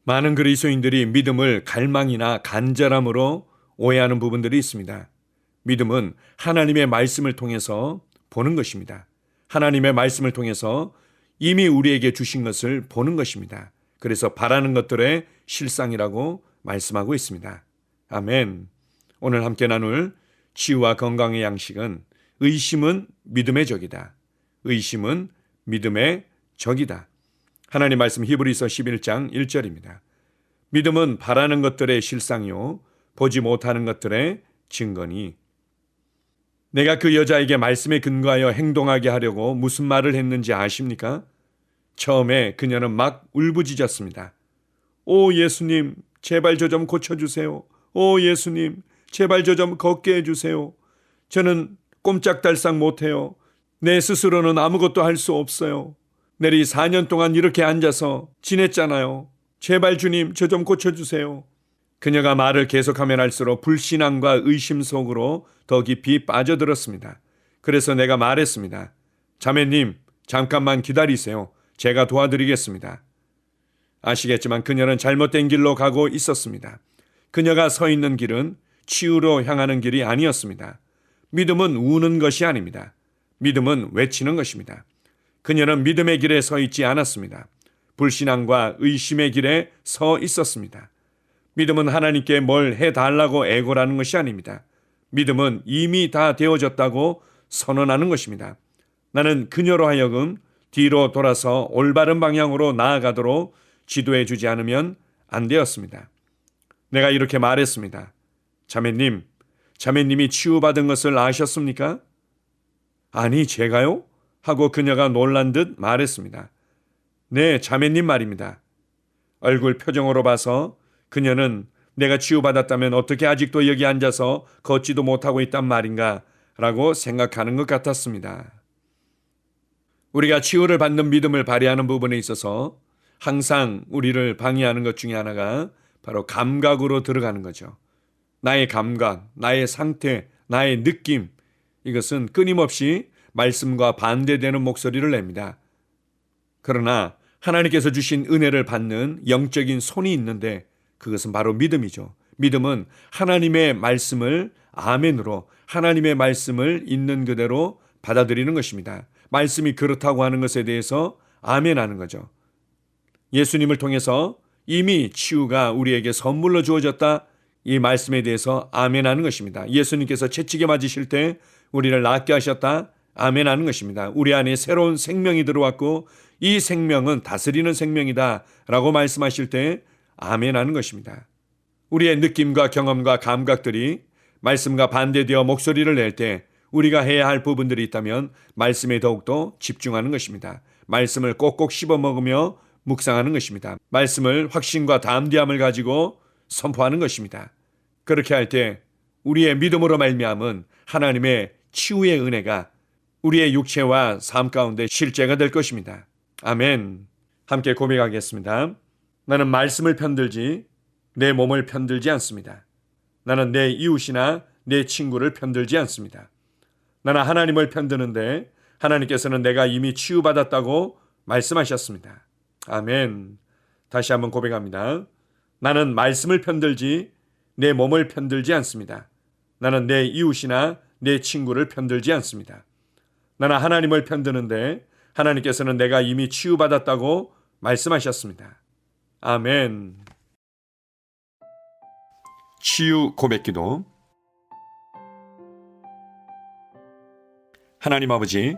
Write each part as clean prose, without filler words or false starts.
많은 그리스도인들이 믿음을 갈망이나 간절함으로 오해하는 부분들이 있습니다. 믿음은 하나님의 말씀을 통해서 보는 것입니다. 하나님의 말씀을 통해서 이미 우리에게 주신 것을 보는 것입니다. 그래서 바라는 것들의 실상이라고 말씀하고 있습니다. 아멘. 오늘 함께 나눌 치유와 건강의 양식은 의심은 믿음의 적이다. 의심은 믿음의 적이다. 하나님 말씀 히브리서 11장 1절입니다. 믿음은 바라는 것들의 실상이요 보지 못하는 것들의 증거니. 내가 그 여자에게 말씀에 근거하여 행동하게 하려고 무슨 말을 했는지 아십니까? 처음에 그녀는 막 울부짖었습니다. 오 예수님, 제발 저 좀 고쳐주세요. 오 예수님, 제발 저 좀 걷게 해주세요. 저는 꼼짝달싹 못해요. 내 스스로는 아무것도 할 수 없어요. 내리 4년 동안 이렇게 앉아서 지냈잖아요. 제발 주님, 저 좀 고쳐주세요. 그녀가 말을 계속하면 할수록 불신앙과 의심 속으로 더 깊이 빠져들었습니다. 그래서 내가 말했습니다. 자매님, 잠깐만 기다리세요. 제가 도와드리겠습니다. 아시겠지만 그녀는 잘못된 길로 가고 있었습니다. 그녀가 서 있는 길은 치유로 향하는 길이 아니었습니다. 믿음은 우는 것이 아닙니다. 믿음은 외치는 것입니다. 그녀는 믿음의 길에 서 있지 않았습니다. 불신앙과 의심의 길에 서 있었습니다. 믿음은 하나님께 뭘 해달라고 애고라는 것이 아닙니다. 믿음은 이미 다 되어졌다고 선언하는 것입니다. 나는 그녀로 하여금 뒤로 돌아서 올바른 방향으로 나아가도록 지도해 주지 않으면 안 되었습니다. 내가 이렇게 말했습니다. 자매님, 자매님이 치유받은 것을 아셨습니까? 아니, 제가요? 하고 그녀가 놀란 듯 말했습니다. 네, 자매님 말입니다. 얼굴 표정으로 봐서 그녀는 내가 치유받았다면 어떻게 아직도 여기 앉아서 걷지도 못하고 있단 말인가 라고 생각하는 것 같았습니다. 우리가 치유를 받는 믿음을 발휘하는 부분에 있어서 항상 우리를 방해하는 것 중에 하나가 바로 감각으로 들어가는 거죠. 나의 감각, 나의 상태, 나의 느낌, 이것은 끊임없이 말씀과 반대되는 목소리를 냅니다. 그러나 하나님께서 주신 은혜를 받는 영적인 손이 있는데 그것은 바로 믿음이죠. 믿음은 하나님의 말씀을 아멘으로, 하나님의 말씀을 있는 그대로 받아들이는 것입니다. 말씀이 그렇다고 하는 것에 대해서 아멘하는 거죠. 예수님을 통해서 이미 치유가 우리에게 선물로 주어졌다, 이 말씀에 대해서 아멘하는 것입니다. 예수님께서 채찍에 맞으실 때 우리를 낫게 하셨다, 아멘하는 것입니다. 우리 안에 새로운 생명이 들어왔고 이 생명은 다스리는 생명이다 라고 말씀하실 때 아멘하는 것입니다. 우리의 느낌과 경험과 감각들이 말씀과 반대되어 목소리를 낼 때 우리가 해야 할 부분들이 있다면 말씀에 더욱더 집중하는 것입니다. 말씀을 꼭꼭 씹어 먹으며 묵상하는 것입니다. 말씀을 확신과 담대함을 가지고 선포하는 것입니다. 그렇게 할 때 우리의 믿음으로 말미암은 하나님의 치유의 은혜가 우리의 육체와 삶 가운데 실제가 될 것입니다. 아멘. 함께 고백하겠습니다. 나는 말씀을 편들지 내 몸을 편들지 않습니다. 나는 내 이웃이나 내 친구를 편들지 않습니다. 나는 하나님을 편드는데 하나님께서는 내가 이미 치유받았다고 말씀하셨습니다. 아멘. 다시 한번 고백합니다. 나는 말씀을 편들지 내 몸을 편들지 않습니다. 나는 내 이웃이나 내 친구를 편들지 않습니다. 나는 하나님을 편드는데 하나님께서는 내가 이미 치유받았다고 말씀하셨습니다. 아멘. 치유 고백기도. 하나님 아버지,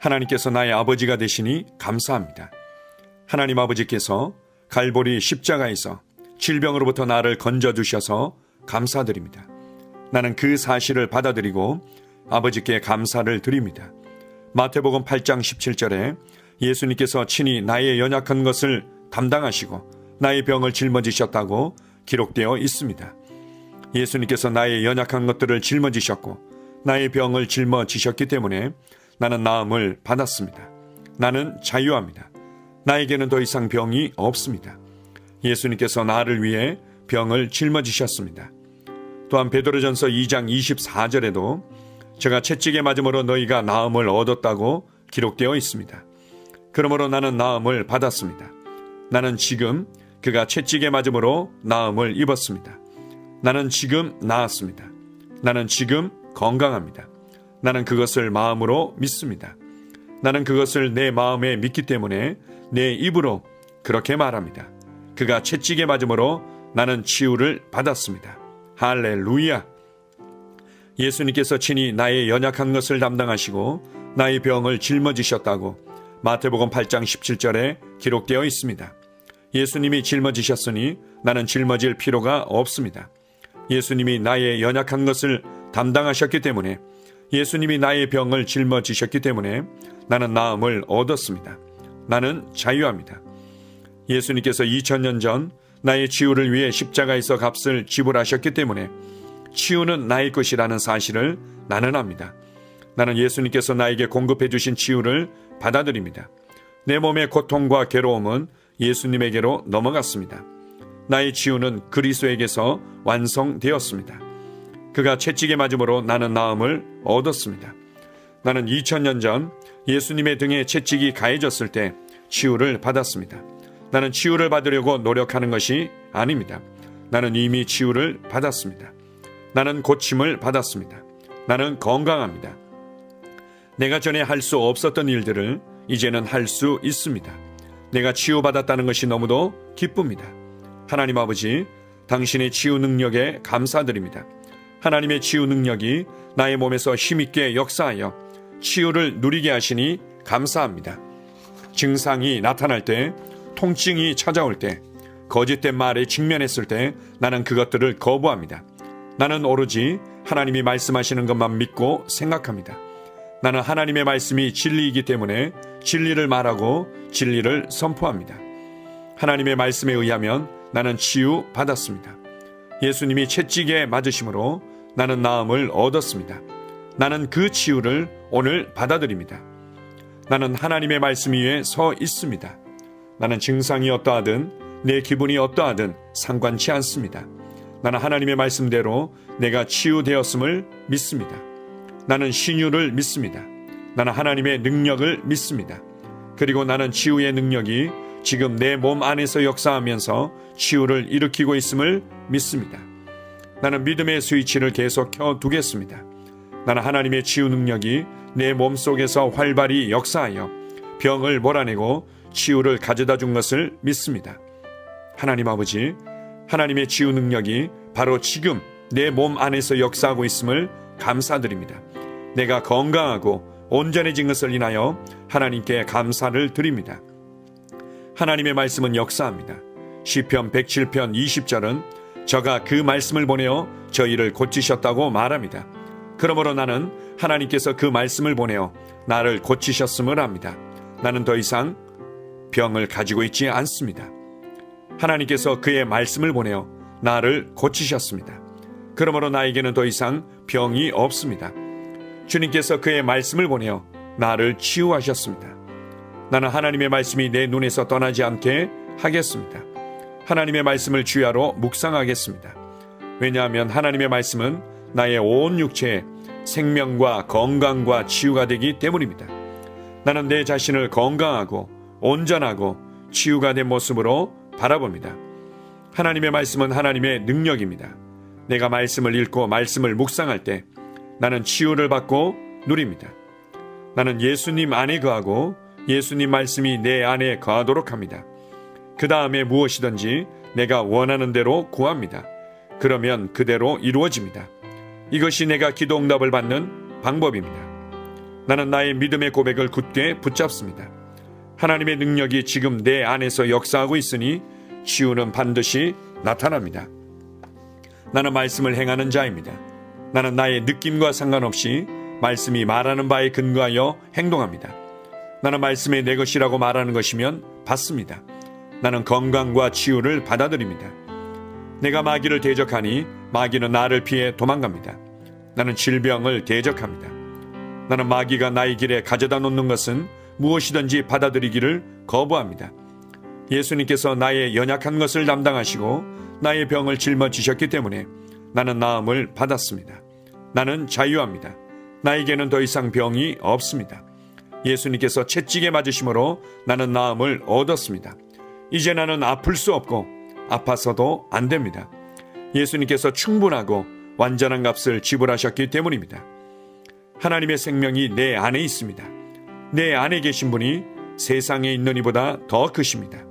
하나님께서 나의 아버지가 되시니 감사합니다. 하나님 아버지께서 갈보리 십자가에서 질병으로부터 나를 건져주셔서 감사드립니다. 나는 그 사실을 받아들이고 아버지께 감사를 드립니다. 마태복음 8장 17절에 예수님께서 친히 나의 연약한 것을 담당하시고 나의 병을 짊어지셨다고 기록되어 있습니다. 예수님께서 나의 연약한 것들을 짊어지셨고 나의 병을 짊어지셨기 때문에 나는 나음을 받았습니다. 나는 자유합니다. 나에게는 더 이상 병이 없습니다. 예수님께서 나를 위해 병을 짊어지셨습니다. 또한 베드로전서 2장 24절에도 제가 채찍에 맞음으로 너희가 나음을 얻었다고 기록되어 있습니다. 그러므로 나는 나음을 받았습니다. 나는 지금 그가 채찍에 맞음으로 나음을 입었습니다. 나는 지금 나았습니다. 나는 지금 건강합니다. 나는 그것을 마음으로 믿습니다. 나는 그것을 내 마음에 믿기 때문에 내 입으로 그렇게 말합니다. 그가 채찍에 맞음으로 나는 치유를 받았습니다. 할렐루야! 예수님께서 친히 나의 연약한 것을 담당하시고 나의 병을 짊어지셨다고 마태복음 8장 17절에 기록되어 있습니다. 예수님이 짊어지셨으니 나는 짊어질 필요가 없습니다. 예수님이 나의 연약한 것을 담당하셨기 때문에, 예수님이 나의 병을 짊어지셨기 때문에 나는 나음을 얻었습니다. 나는 자유합니다. 예수님께서 2000년 전 나의 치유를 위해 십자가에서 값을 지불하셨기 때문에 치유는 나의 것이라는 사실을 나는 압니다. 나는 예수님께서 나에게 공급해 주신 치유를 받아들입니다. 내 몸의 고통과 괴로움은 예수님에게로 넘어갔습니다. 나의 치유는 그리스도에게서 완성되었습니다. 그가 채찍에 맞음으로 나는 나음을 얻었습니다. 나는 2000년 전 예수님의 등에 채찍이 가해졌을 때 치유를 받았습니다. 나는 치유를 받으려고 노력하는 것이 아닙니다. 나는 이미 치유를 받았습니다. 나는 고침을 받았습니다. 나는 건강합니다. 내가 전에 할 수 없었던 일들을 이제는 할 수 있습니다. 내가 치유받았다는 것이 너무도 기쁩니다. 하나님 아버지, 당신의 치유 능력에 감사드립니다. 하나님의 치유 능력이 나의 몸에서 힘있게 역사하여 치유를 누리게 하시니 감사합니다. 증상이 나타날 때, 통증이 찾아올 때, 거짓된 말에 직면했을 때 나는 그것들을 거부합니다. 나는 오로지 하나님이 말씀하시는 것만 믿고 생각합니다. 나는 하나님의 말씀이 진리이기 때문에 진리를 말하고 진리를 선포합니다. 하나님의 말씀에 의하면 나는 치유 받았습니다. 예수님이 채찍에 맞으심으로 나는 나음을 얻었습니다. 나는 그 치유를 오늘 받아들입니다. 나는 하나님의 말씀 위에 서 있습니다. 나는 증상이 어떠하든 내 기분이 어떠하든 상관치 않습니다. 나는 하나님의 말씀대로 내가 치유되었음을 믿습니다. 나는 신유를 믿습니다. 나는 하나님의 능력을 믿습니다. 그리고 나는 치유의 능력이 지금 내 몸 안에서 역사하면서 치유를 일으키고 있음을 믿습니다. 나는 믿음의 스위치를 계속 켜두겠습니다. 나는 하나님의 치유 능력이 내 몸 속에서 활발히 역사하여 병을 몰아내고 치유를 가져다 준 것을 믿습니다. 하나님 아버지, 하나님의 치유 능력이 바로 지금 내 몸 안에서 역사하고 있음을 감사드립니다. 내가 건강하고 온전해진 것을 인하여 하나님께 감사를 드립니다. 하나님의 말씀은 역사합니다. 시편 107편 20절은 저가 그 말씀을 보내어 저희를 고치셨다고 말합니다. 그러므로 나는 하나님께서 그 말씀을 보내어 나를 고치셨음을 압니다. 나는 더 이상 병을 가지고 있지 않습니다. 하나님께서 그의 말씀을 보내어 나를 고치셨습니다. 그러므로 나에게는 더 이상 병이 없습니다. 주님께서 그의 말씀을 보내어 나를 치유하셨습니다. 나는 하나님의 말씀이 내 눈에서 떠나지 않게 하겠습니다. 하나님의 말씀을 주야로 묵상하겠습니다. 왜냐하면 하나님의 말씀은 나의 온 육체에 생명과 건강과 치유가 되기 때문입니다. 나는 내 자신을 건강하고 온전하고 치유가 된 모습으로 바라봅니다. 하나님의 말씀은 하나님의 능력입니다. 내가 말씀을 읽고 말씀을 묵상할 때 나는 치유를 받고 누립니다. 나는 예수님 안에 거하고 예수님 말씀이 내 안에 거하도록 합니다. 그 다음에 무엇이든지 내가 원하는 대로 구합니다. 그러면 그대로 이루어집니다. 이것이 내가 기도 응답을 받는 방법입니다. 나는 나의 믿음의 고백을 굳게 붙잡습니다. 하나님의 능력이 지금 내 안에서 역사하고 있으니 치유는 반드시 나타납니다. 나는 말씀을 행하는 자입니다. 나는 나의 느낌과 상관없이 말씀이 말하는 바에 근거하여 행동합니다. 나는 말씀이 내 것이라고 말하는 것이면 받습니다. 나는 건강과 치유를 받아들입니다. 내가 마귀를 대적하니 마귀는 나를 피해 도망갑니다. 나는 질병을 대적합니다. 나는 마귀가 나의 길에 가져다 놓는 것은 무엇이든지 받아들이기를 거부합니다. 예수님께서 나의 연약한 것을 담당하시고 나의 병을 짊어지셨기 때문에 나는 나음을 받았습니다. 나는 자유합니다. 나에게는 더 이상 병이 없습니다. 예수님께서 채찍에 맞으심으로 나는 나음을 얻었습니다. 이제 나는 아플 수 없고 아파서도 안 됩니다. 예수님께서 충분하고 완전한 값을 지불하셨기 때문입니다. 하나님의 생명이 내 안에 있습니다. 내 안에 계신 분이 세상에 있는 이보다 더 크십니다.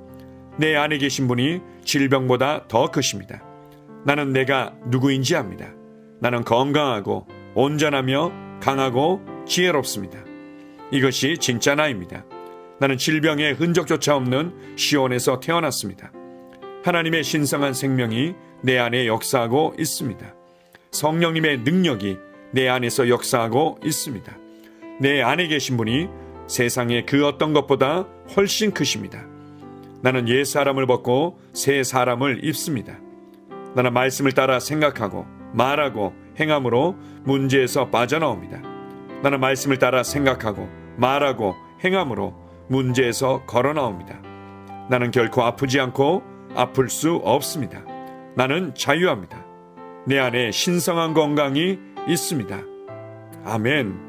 내 안에 계신 분이 질병보다 더 크십니다. 나는 내가 누구인지 압니다. 나는 건강하고 온전하며 강하고 지혜롭습니다. 이것이 진짜 나입니다. 나는 질병의 흔적조차 없는 시온에서 태어났습니다. 하나님의 신성한 생명이 내 안에 역사하고 있습니다. 성령님의 능력이 내 안에서 역사하고 있습니다. 내 안에 계신 분이 세상의 그 어떤 것보다 훨씬 크십니다. 나는 옛 사람을 벗고 새 사람을 입습니다. 나는 말씀을 따라 생각하고 말하고 행함으로 문제에서 빠져나옵니다. 나는 말씀을 따라 생각하고 말하고 행함으로 문제에서 걸어나옵니다. 나는 결코 아프지 않고 아플 수 없습니다. 나는 자유합니다. 내 안에 신성한 건강이 있습니다. 아멘.